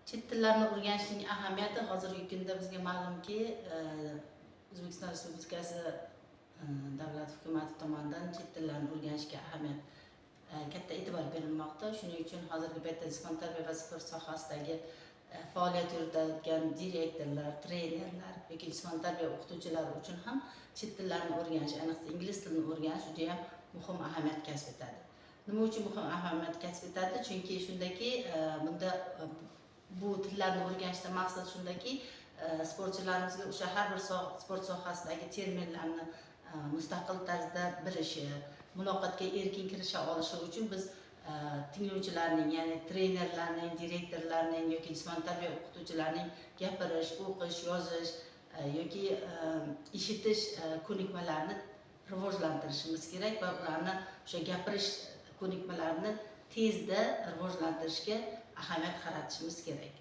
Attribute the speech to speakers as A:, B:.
A: Chet tillarni o'rganishning ahamiyati hozirgi kunda bizga ma'lumki, O'zbekiston Respublikasi davlat hukumati tomonidan chet tillarni o'rganishga ahamiyat katta e'tibor berilmoqda. Shuning uchun hozirgi paytda jismoniy tarbiya va sport sohasidagi faoliyat yuritayotgan direktorlar, trenerlar yoki jismoniy tarbiya o'qituvchilari uchun ham chet tillarni o'rganish, ayniqsa ingliz tilini o'rganish juda ham muhim ahamiyat kasb etadi. Nima uchun muhim ahamiyat kasb etadi? Chunki shundaki, bunda bu tillarni o'rganishda maqsad shundaki, sportchilarimizga o'sha har bir sport sohasidagi terminlarni mustaqil tarzda bilishi, muloqotga erkin kirisha olishi uchun biz tinglovchilarning, ya'ni trenerlarning, direktorlarning yoki jismoniy tarbiya o'qituvchilarining gapirish, o'qish, yozish yoki eshitish ko'nikmalarini rivojlantirishimiz kerak va ularni o'sha gapirish ko'nikmalarini tezda rivojlantirishga ahamiyat qaratishimiz kerak.